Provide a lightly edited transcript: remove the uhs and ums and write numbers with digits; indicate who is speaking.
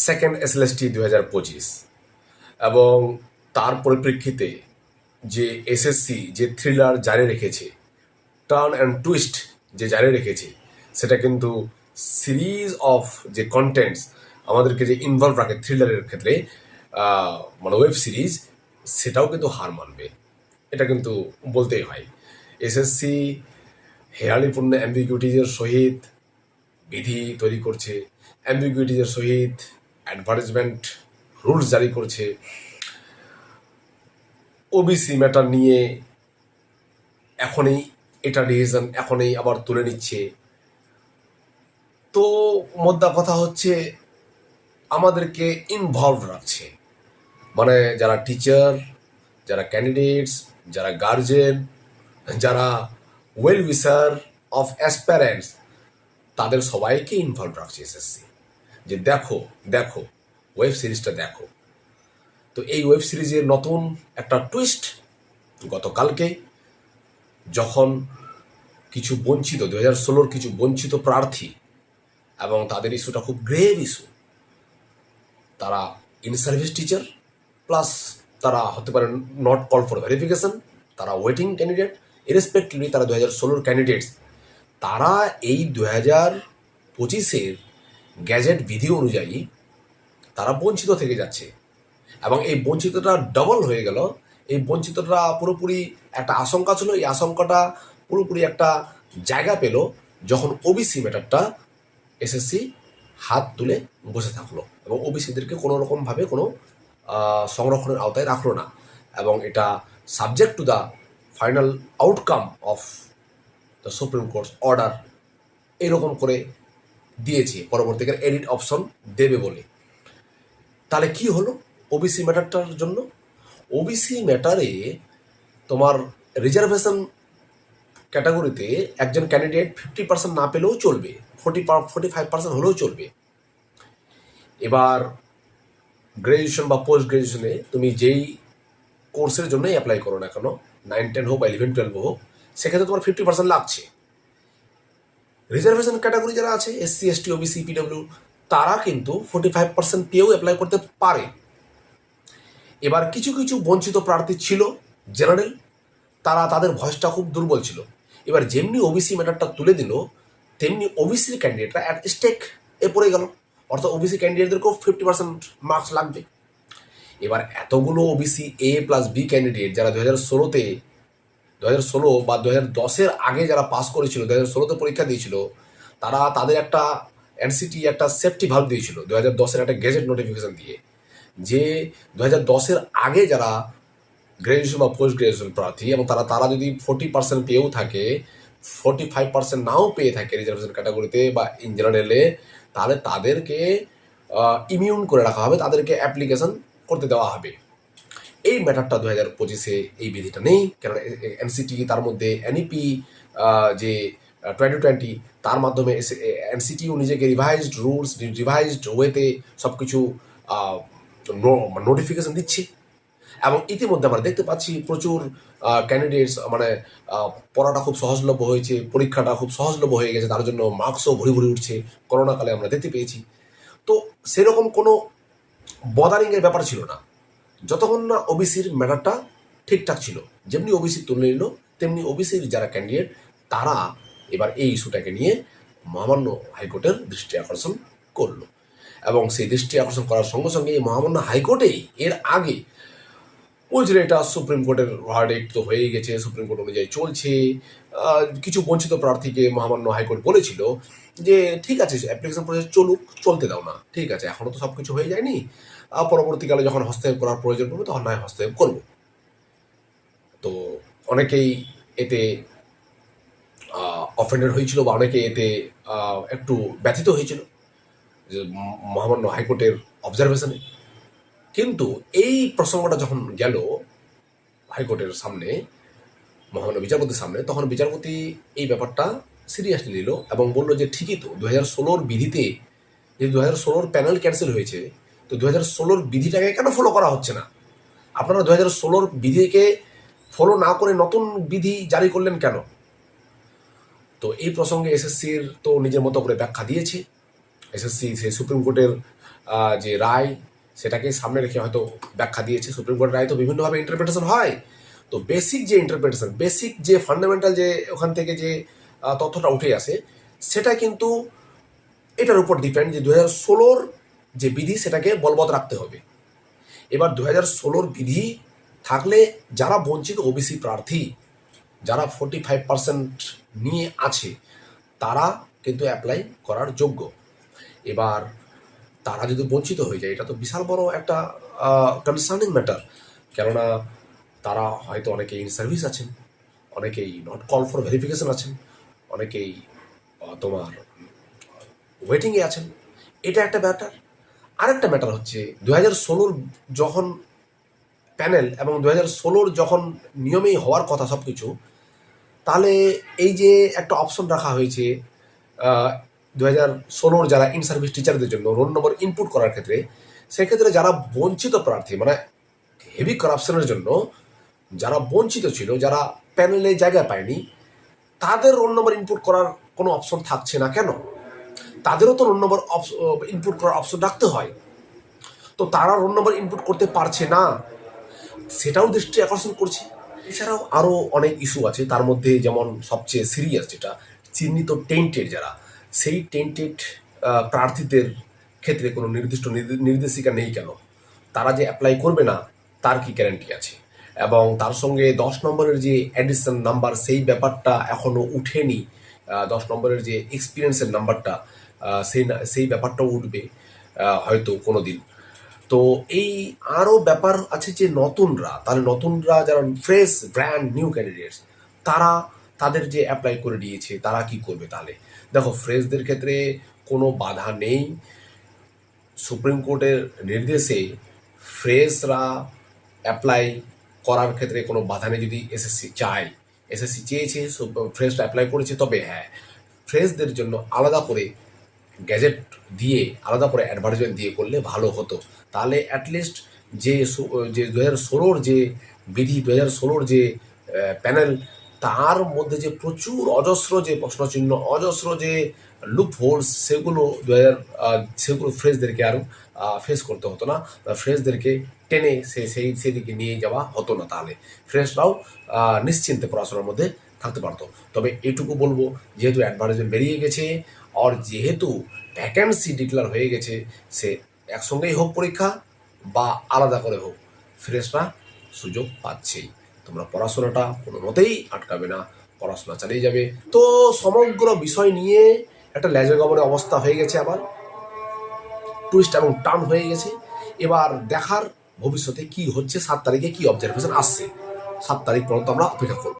Speaker 1: Second SLST 2025 এবং তার পরিপ্রেক্ষিতে যে এসএসসি যে থ্রিলার জারি রেখেছে, টার্ন অ্যান্ড টুইস্ট যে জারি রেখেছে, সেটা কিন্তু সিরিজ অফ যে কন্টেন্টস আমাদেরকে যে ইনভলভ রাখে থ্রিলারের ক্ষেত্রে, মানে ওয়েব সিরিজ, সেটাও কিন্তু হার মানবে। এটা কিন্তু বলতেই হয়। এসএসসি হেরালিপূর্ণ অ্যাম্বিগুইটিজের সহিত বিধি তৈরি করছে, অ্যাম্বিগুইটিজের সহিত অ্যাডভার্টাইজমেন্ট রুলস জারি করছে, ওবিসি ম্যাটার নিয়ে এখনই এটা ডিসিশন এখনই আবার তুলে নিচ্ছে। তো মোদ্দা কথা হচ্ছে আমাদেরকে ইনভলভ রাখছে, মানে যারা টিচার, যারা ক্যান্ডিডেটস, যারা গার্জেন, যারা ওয়েল উইসার অফ অ্যাসপ্যারেন্টস, তাদের সবাইকে ইনভলভ রাখছে এসএসসি, যে দেখো দেখো ওয়েব সিরিজটা দেখো। তো এই ওয়েব সিরিজের নতুন একটা টুইস্ট গতকালকে, যখন কিছু বঞ্চিত 2016 কিছু বঞ্চিত প্রার্থী, এবং তাদের ইস্যুটা খুব গ্রেভ ইস্যু, তারা ইন সার্ভিস টিচার প্লাস তারা হতে পারে নট কল ফর ভেরিফিকেশন, তারা ওয়েটিং ক্যান্ডিডেট, ইরেসপেক্টিভলি তারা 2016 ক্যান্ডিডেটস, তারা এই 2025 গ্যাজেট বিধি অনুযায়ী তারা বঞ্চিত থেকে যাচ্ছে। এবং এই বঞ্চিতটা ডবল হয়ে গেল। এই বঞ্চিতটা পুরোপুরি একটা আশঙ্কা ছিল, এই আশঙ্কাটা পুরোপুরি একটা জায়গা পেল যখন ওবিসি ম্যাটারটা এসএসসি হাত তুলে বসে থাকলো এবং ওবিসিদেরকে কোনো রকমভাবে কোনো সংরক্ষণের আওতায় রাখলো না, এবং এটা subject to the final outcome of the supreme court order এরকম করে দিয়েছে, পরবর্তীকালে এডিট অপশন দেবে বলে। তাহলে কি হলো ওবিসি ম্যাটারটার জন্য? ওবিসি ম্যাটারে তোমার রিজার্ভেশন ক্যাটাগরিতে একজন ক্যান্ডিডেট 50% না পেলেও চলবে, 45% হলেও চলবে। এবার গ্র্যাজুয়েশন বা পোস্ট গ্র্যাজুয়েশনে তুমি যেই কোর্সের জন্যই অ্যাপ্লাই করো না কেন, 9-10 হোক বা 11-12 হোক, সেক্ষেত্রে তোমার 50% লাগছে। রিজার্ভেশন ক্যাটাগরি যারা আছে, এসসি, এসটি, ওবিসি, পিডব্লিউ, তারা কিন্তু 45% পেয়েও অ্যাপ্লাই করতে পারে। এবার কিছু কিছু বঞ্চিত প্রার্থী ছিল জেনারেল, তারা তাদের ভয়েসটা খুব দুর্বল ছিল। এবার যেমনি ওবিসি ম্যাটারটা তুলে দিল, তেমনি ওবিসির ক্যান্ডিডেটরা অ্যাট স্টেক এ পড়ে গেল, অর্থাৎ ওবিসি ক্যান্ডিডেটদেরকেও 50% মার্কস লাগবে। এবার এতগুলো OBC A plus B candidate যারা 2016 বা 2010 আগে যারা পাস করেছিল, 2016 পরীক্ষা দিয়েছিল, তারা তাদের একটা এনসিটি একটা সেফটি ভাল্ব দিয়েছিল 2010 একটা গেজেট নোটিফিকেশন দিয়ে, যে 2010 আগে যারা গ্র্যাজুয়েশন বা পোস্ট গ্র্যাজুয়েশন প্রার্থী এবং তারা যদি 40% পেয়েও থাকে, 45% নাও পেয়ে থাকে রিজার্ভেশন ক্যাটাগরিতে বা ইন জেনারেলে, তাহলে তাদেরকে ইমিউন করে রাখা হবে, তাদেরকে অ্যাপ্লিকেশন করতে দেওয়া হবে। এই ম্যাটারটা 2025 এই বিধিটা নেই, কারণ এনসিটি তার মধ্যে এনইপি যে 2020 তার মাধ্যমে এনসিটিও নিজেকে রিভাইজড রুলস, রিভাইজড ওয়েতে সব কিছু নোটিফিকেশন দিচ্ছে। এবং ইতিমধ্যে আমরা দেখতে পাচ্ছি প্রচুর ক্যান্ডিডেটস, মানে পড়াটা খুব সহজলভ্য হয়েছে, পরীক্ষাটা খুব সহজলভ্য হয়ে গেছে, তার জন্য মার্কসও ভরি ভরি উঠছে, করোনাকালে আমরা দেখতে পেয়েছি। তো সেরকম কোনো বদারিংয়ের ব্যাপার ছিল না যতক্ষণ না ওবিসির ম্যাটারটা ঠিকঠাক ছিল। যেমনি ওবিসি তুলে নিল, তেমনি ওবিসির যারা ক্যান্ডিডেট তারা এবার এই ইস্যুটাকে নিয়ে মহামান্য হাইকোর্টের দৃষ্টি আকর্ষণ করলো, এবং সেই দৃষ্টি আকর্ষণ করার সঙ্গে সঙ্গে এই মহামান্য হাইকোর্টেই এর আগে বলছিল এটা সুপ্রিম কোর্টের ভার্ডিক্ট তো হয়ে গেছে, সুপ্রিম কোর্ট অনুযায়ী চলছে। কিছু বঞ্চিত প্রার্থীকে মহামান্য হাইকোর্ট বলেছিল যে ঠিক আছে, অ্যাপ্লিকেশন প্রসেস চলুক, চলতে দাও না, ঠিক আছে, এখনও তো সব কিছু হয়ে যায়নি, পরবর্তীকালে যখন হস্তক্ষেপ করার প্রয়োজন পড়বে তখন নয় হস্তক্ষেপ করব। তো অনেকেই এতে অফেন্ডেড হয়েছিল বা অনেকে এতে একটু ব্যথিত হয়েছিল যে মহামান্য হাইকোর্টের অবজারভেশনে। কিন্তু এই প্রসঙ্গটা যখন গেল হাইকোর্টের সামনে, মহামান্য বিচারপতির সামনে, তখন বিচারপতি এই ব্যাপারটা সিরিয়াসলি নিল এবং বলল যে ঠিকই তো, 2016 বিধিতে যে 2016 প্যানেল ক্যান্সেল হয়েছে, তো 2016 বিধিটাকে কেন ফলো করা হচ্ছে না? আপনারা 2016 বিধিকে ফলো না করে নতুন বিধি জারি করলেন কেন? তো এই প্রসঙ্গে এসএসসির তো নিজের মতো করে ব্যাখ্যা দিয়েছে। এসএসসি সেই সুপ্রিম কোর্টের যে রায়, সেটাকে সামনে রেখে হয়তো ব্যাখ্যা দিয়েছে। সুপ্রিম কোর্টের রায় তো বিভিন্নভাবে ইন্টারপ্রিটেশন হয়। তো বেসিক যে ইন্টারপ্রিটেশন, বেসিক যে ফান্ডামেন্টাল যে ওখান থেকে যে তথ্যটা উঠে আসে, সেটা কিন্তু এটার উপর ডিপেন্ড যে 2016 যে বিধি সেটাকে বলবৎ রাখতে হবে। এবার 2016 বিধি থাকলে যারা বঞ্চিত ওবিসি প্রার্থী, যারা 45% নিয়ে আছে, তারা কিন্তু অ্যাপ্লাই করার যোগ্য। এবার তারা যদি বঞ্চিত হয়ে যায়, এটা তো বিশাল বড় একটা কনসার্নিং ম্যাটার। কেননা তারা হয়তো অনেকেই ইন সার্ভিস আছেন, অনেকেই নট কল ফর ভেরিফিকেশন আছেন, অনেকেই তোমার ওয়েটিংয়ে আছেন। এটা একটা ম্যাটার। আরেকটা ম্যাটার হচ্ছে 2016 যখন প্যানেল এবং 2016 যখন নিয়মেই হওয়ার কথা সব কিছু, তাহলে এই যে একটা অপশন রাখা হয়েছে 2016 যারা ইন সার্ভিস টিচারদের জন্য রোল নম্বর ইনপুট করার ক্ষেত্রে, সেক্ষেত্রে যারা বঞ্চিত প্রার্থী, মানে হেভি করাপশনের জন্য যারা বঞ্চিত ছিল, যারা প্যানেলে জায়গা পায়নি, তাদের রোল নম্বর ইনপুট করার কোনো অপশন থাকছে না কেন? তাদেরও তো রোল নম্বর ইনপুট করার অপশন রাখতে হয়। তো তারা রোল নম্বর ইনপুট করতে পারছে না, সেটাও দৃষ্টি আকর্ষণ করছে। এছাড়াও আরও অনেক ইস্যু আছে, তার মধ্যে যেমন সবচেয়ে সিরিয়াস যেটা, চিহ্নিত টেন্টেড যারা, সেই টেন্টেড প্রার্থীদের ক্ষেত্রে কোনো নির্দিষ্ট নির্দেশিকা নেই কেন? তারা যে অ্যাপ্লাই করবে না তার কি গ্যারান্টি আছে? এবং তার সঙ্গে 10 নম্বরের যে অ্যাডিশন নাম্বার, সেই ব্যাপারটা এখনও উঠেনি। 10 নম্বরের যে এক্সপিরিয়েন্সের নাম্বারটা, সেই ব্যাপারটাও উঠবে হয়তো কোনো দিন। তো এই আরও ব্যাপার আছে যে নতুনরা, তাহলে নতুনরা যারা ফ্রেশ ব্র্যান্ড নিউ ক্যান্ডিডেটস, তারা তাদের যে অ্যাপ্লাই করে দিয়েছে, তারা কি করবে? তাহলে দেখো, ফ্রেশদের ক্ষেত্রে কোনো বাধা নেই। সুপ্রিম কোর্টের নির্দেশে ফ্রেশরা অ্যাপ্লাই করার ক্ষেত্রে কোনো বাধা নেই। যদি এসএসসি চায়, এসএসসি চেয়েছে, ফ্রেশরা অ্যাপ্লাই করেছে, তবে হ্যাঁ, ফ্রেশদের জন্য আলাদা করে গ্যাজেট দিয়ে, আলাদা করে অ্যাডভার্টাইজমেন্ট দিয়ে করলে ভালো হতো। তাহলে অ্যাটলিস্ট যে 2016 যে বিধি, 2016 যে প্যানেল, তার মধ্যে যে প্রচুর অজস্র যে প্রশ্নচিহ্ন, অজস্র যে লুপ হোলস, সেগুলো ফ্রেশদেরকে আরও ফেস করতে হতো না, ফ্রেশদেরকে টেনে সেদিকে নিয়ে যাওয়া হতো না। তাহলে ফ্রেশরাও নিশ্চিন্তে পড়াশোনার মধ্যে থাকতে পারতো। তবে এটুকু বলবো, যেহেতু অ্যাডভার্টাইজমেন্ট বেরিয়ে গেছে, আর যেহেতু ভ্যাকেন্সি ডিক্লেয়ার হয়ে গেছে, সে একসঙ্গেই হোক পরীক্ষা বা আলাদা করে হোক, ফ্রেশরা সুযোগ পাচ্ছেই। তোমরা পড়াশোনাটা কোনো মতেই আটকাবে না, পড়াশোনা চালিয়ে যাবে। তো সমগ্র বিষয় নিয়ে একটা লেজা গমনের অবস্থা হয়ে গেছে, আবার টুইস্ট এবং টার্ন হয়ে গেছে। এবার দেখার ভবিষ্যতে কি হচ্ছে, 7 তারিখে কি অবজারভেশন আসছে, 7 তারিখ পর্যন্ত আমরা অপেক্ষা করব।